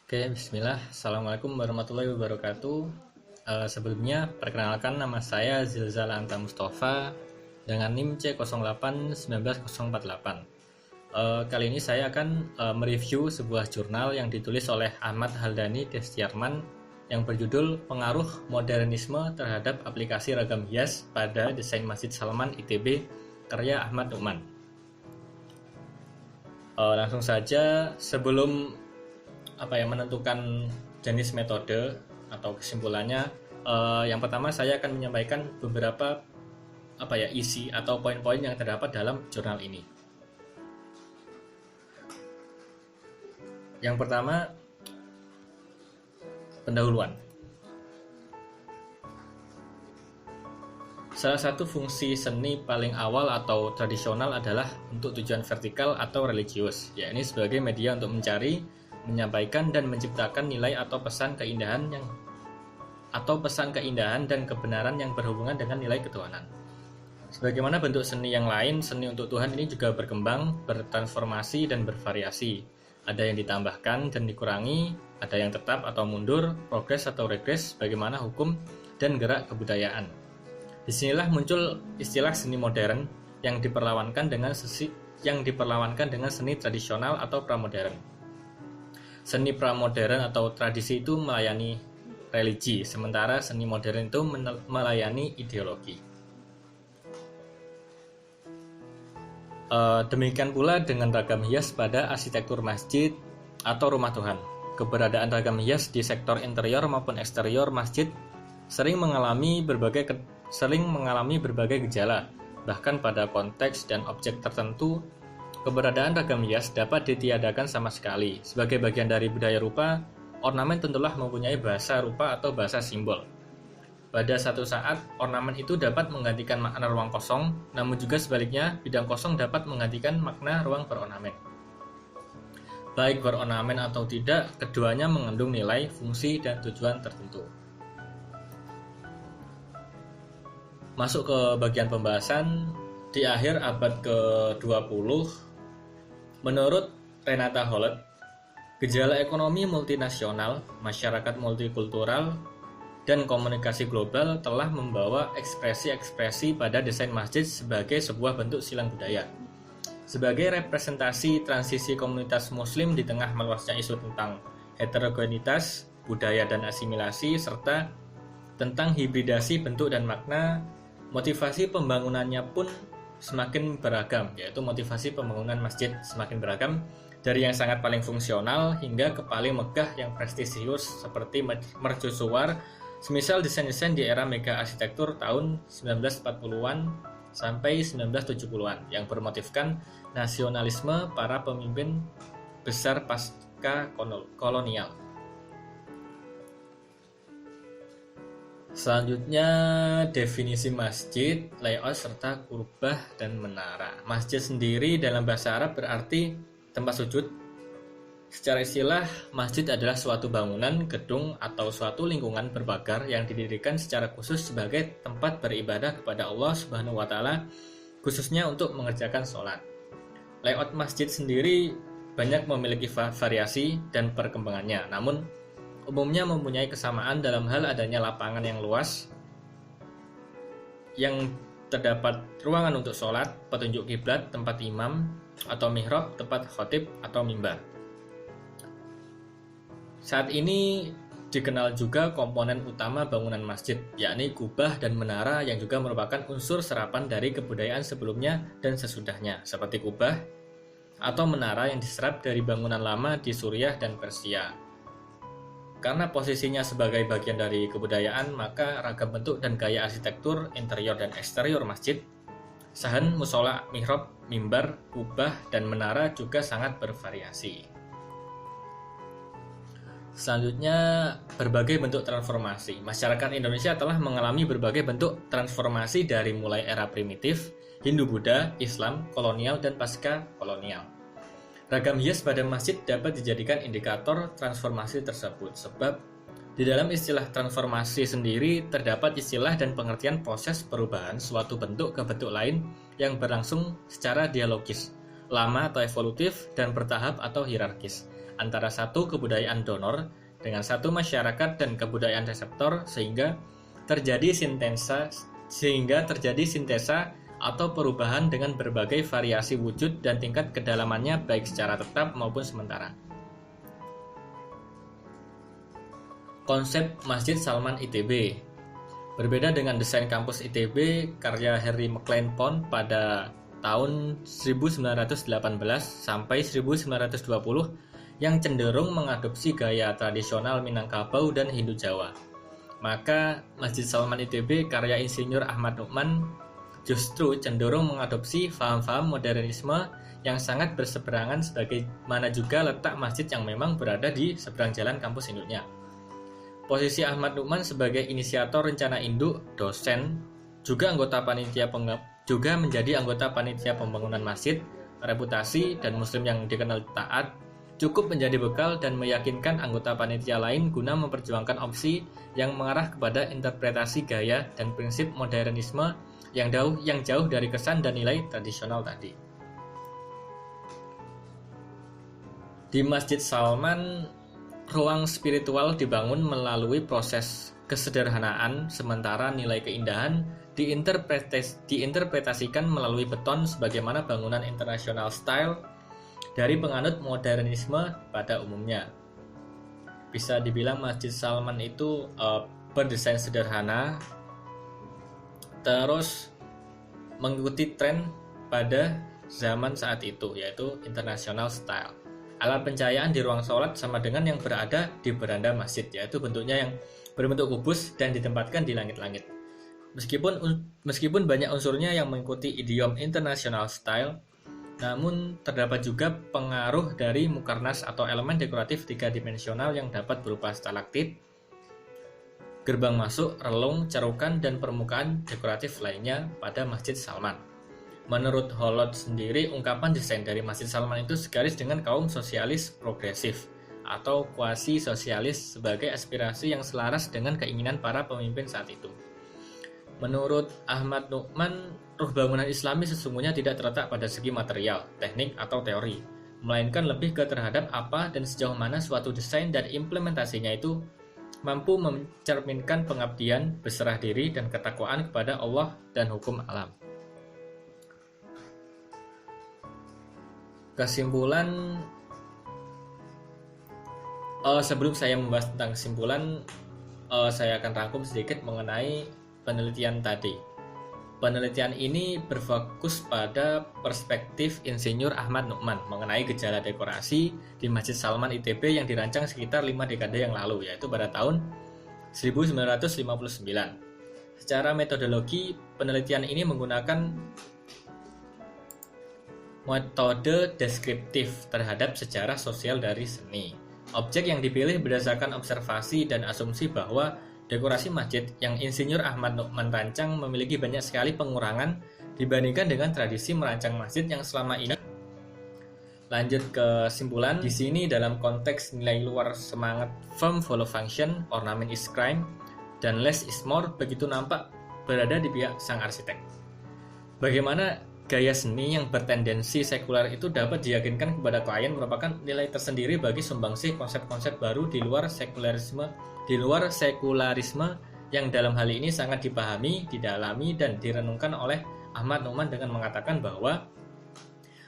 Oke, bismillah. Assalamualaikum warahmatullahi wabarakatuh. Sebelumnya, perkenalkan nama saya Zilzal Anta Mustafa dengan NIM C081948. Kali ini saya akan mereview sebuah jurnal yang ditulis oleh Ahmad Haldani Destiarman yang berjudul Pengaruh Modernisme Terhadap Aplikasi Ragam Hias pada Desain Masjid Salman ITB, karya Ahmad Nu'man. Langsung saja, sebelum menentukan jenis metode atau kesimpulannya, yang pertama saya akan menyampaikan beberapa isi atau poin-poin yang terdapat dalam jurnal ini. Yang pertama, pendahuluan. Salah satu fungsi seni paling awal atau tradisional adalah untuk tujuan vertikal atau religius, yakni sebagai media untuk mencari, menyampaikan dan menciptakan nilai atau pesan keindahan dan kebenaran yang berhubungan dengan nilai ketuhanan. Sebagaimana bentuk seni yang lain, seni untuk Tuhan ini juga berkembang, bertransformasi dan bervariasi. Ada yang ditambahkan dan dikurangi, ada yang tetap atau mundur, progres atau regres, bagaimana hukum dan gerak kebudayaan. Disinilah muncul istilah seni modern yang diperlawankan dengan seni tradisional atau pramodern. Seni pramodern atau tradisi itu melayani religi, sementara seni modern itu melayani ideologi. Demikian pula dengan ragam hias pada arsitektur masjid atau rumah Tuhan. Keberadaan ragam hias di sektor interior maupun eksterior masjid sering mengalami berbagai gejala. Bahkan pada konteks dan objek tertentu, keberadaan ragam hias dapat ditiadakan sama sekali. Sebagai bagian dari budaya rupa, ornamen tentulah mempunyai bahasa rupa atau bahasa simbol. Pada satu saat, ornamen itu dapat menggantikan makna ruang kosong, namun juga sebaliknya, bidang kosong dapat menggantikan makna ruang berornamen. Baik berornamen atau tidak, keduanya mengandung nilai, fungsi, dan tujuan tertentu. Masuk ke bagian pembahasan. Di akhir abad ke-20, menurut Renata Hollet, gejala ekonomi multinasional, masyarakat multikultural, dan komunikasi global telah membawa ekspresi-ekspresi pada desain masjid sebagai sebuah bentuk silang budaya. Sebagai representasi transisi komunitas muslim di tengah meluasnya isu tentang heterogenitas, budaya dan asimilasi, serta tentang hibridasi bentuk dan makna, motivasi pembangunannya pun semakin beragam, yaitu motivasi pembangunan masjid semakin beragam, dari yang sangat paling fungsional hingga ke paling megah yang prestisius seperti mercusuar, semisal desain-desain di era mega arsitektur tahun 1940-an sampai 1970-an yang bermotifkan nasionalisme para pemimpin besar pasca kolonial. Selanjutnya, definisi masjid, layout, serta kurbah dan menara. Masjid sendiri dalam bahasa Arab berarti tempat sujud. Secara istilah, masjid adalah suatu bangunan, gedung, atau suatu lingkungan berpagar yang didirikan secara khusus sebagai tempat beribadah kepada Allah Subhanahu wa Ta'ala, khususnya untuk mengerjakan sholat. Layout masjid sendiri banyak memiliki variasi dan perkembangannya, namun umumnya mempunyai kesamaan dalam hal adanya lapangan yang luas yang terdapat ruangan untuk sholat, petunjuk kiblat, tempat imam atau mihrab, tempat khotib atau mimbar. Saat ini dikenal juga komponen utama bangunan masjid, yakni kubah dan menara yang juga merupakan unsur serapan dari kebudayaan sebelumnya dan sesudahnya, seperti kubah atau menara yang diserap dari bangunan lama di Suriah dan Persia. Karena posisinya sebagai bagian dari kebudayaan, maka ragam bentuk dan gaya arsitektur interior dan eksterior masjid, sahan, musola, mihrab, mimbar, kubah, dan menara juga sangat bervariasi. Selanjutnya, berbagai bentuk transformasi. Masyarakat Indonesia telah mengalami berbagai bentuk transformasi dari mulai era primitif, Hindu-Buddha, Islam, kolonial, dan pasca-kolonial. Ragam hias pada masjid dapat dijadikan indikator transformasi tersebut, sebab di dalam istilah transformasi sendiri terdapat istilah dan pengertian proses perubahan suatu bentuk ke bentuk lain yang berlangsung secara dialogis, lama atau evolutif, dan bertahap atau hierarkis. antara satu kebudayaan donor dengan satu masyarakat dan kebudayaan reseptor sehingga terjadi sintesa atau perubahan dengan berbagai variasi wujud dan tingkat kedalamannya baik secara tetap maupun sementara. Konsep Masjid Salman ITB. Berbeda dengan desain kampus ITB karya Henry McLean Pond pada tahun 1918 sampai 1920 yang cenderung mengadopsi gaya tradisional Minangkabau dan Hindu Jawa. Maka Masjid Salman ITB karya Insinyur Ahmad Nukman justru cenderung mengadopsi paham-paham modernisme yang sangat berseberangan sebagaimana juga letak masjid yang memang berada di seberang jalan kampus induknya. Posisi Ahmad Nukman sebagai inisiator rencana induk, dosen, juga menjadi anggota panitia pembangunan masjid, reputasi dan muslim yang dikenal taat, cukup menjadi bekal dan meyakinkan anggota panitia lain guna memperjuangkan opsi yang mengarah kepada interpretasi gaya dan prinsip modernisme yang jauh dari kesan dan nilai tradisional tadi. Di Masjid Salman, ruang spiritual dibangun melalui proses kesederhanaan, sementara nilai keindahan diinterpretasikan melalui beton sebagaimana bangunan international style dari penganut modernisme pada umumnya. Bisa dibilang Masjid Salman itu berdesain sederhana, terus mengikuti tren pada zaman saat itu, yaitu international style. Alat pencahayaan di ruang sholat sama dengan yang berada di beranda masjid, yaitu bentuknya yang berbentuk kubus dan ditempatkan di langit-langit. Meskipun banyak unsurnya yang mengikuti idiom international style, namun terdapat juga pengaruh dari mukarnas atau elemen dekoratif tiga dimensional yang dapat berupa stalaktit, gerbang masuk, relung, carukan, dan permukaan dekoratif lainnya pada Masjid Salman. Menurut Holod sendiri, ungkapan desain dari Masjid Salman itu segaris dengan kaum sosialis progresif atau kuasi-sosialis sebagai aspirasi yang selaras dengan keinginan para pemimpin saat itu. Menurut Ahmad Nukman, ruh bangunan Islami sesungguhnya tidak terletak pada segi material, teknik, atau teori, melainkan lebih ke terhadap apa dan sejauh mana suatu desain dan implementasinya itu mampu mencerminkan pengabdian, berserah diri, dan ketakwaan kepada Allah dan hukum alam. Kesimpulan, sebelum saya membahas tentang kesimpulan, saya akan rangkum sedikit mengenai penelitian tadi. Penelitian ini berfokus pada perspektif Insinyur Ahmad Nukman mengenai gejala dekorasi di Masjid Salman ITB yang dirancang sekitar 5 dekade yang lalu, yaitu pada tahun 1959. Secara metodologi, penelitian ini menggunakan metode deskriptif terhadap sejarah sosial dari seni. Objek yang dipilih berdasarkan observasi dan asumsi bahwa dekorasi masjid yang Insinyur Ahmad Nukman rancang memiliki banyak sekali pengurangan dibandingkan dengan tradisi merancang masjid yang selama ini. Lanjut ke kesimpulan, di sini dalam konteks nilai luar semangat form follow function, ornament is crime, dan less is more begitu nampak berada di pihak sang arsitek. Bagaimana gaya seni yang bertendensi sekuler itu dapat diyakinkan kepada klien merupakan nilai tersendiri bagi sumbangsih konsep-konsep baru di luar sekularisme yang dalam hal ini sangat dipahami, didalami, dan direnungkan oleh Ahmad Nukman dengan mengatakan bahwa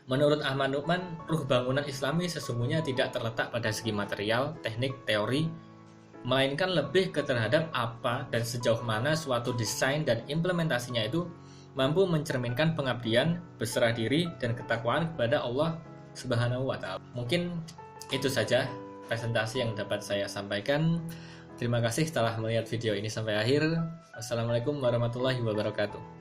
menurut Ahmad Nukman, ruh bangunan Islami sesungguhnya tidak terletak pada segi material, teknik, teori, melainkan lebih ke terhadap apa dan sejauh mana suatu desain dan implementasinya itu mampu mencerminkan pengabdian, berserah diri, dan ketakwaan kepada Allah Subhanahu wa Ta'ala. Mungkin itu saja presentasi yang dapat saya sampaikan. Terima kasih telah melihat video ini sampai akhir. Wassalamualaikum warahmatullahi wabarakatuh.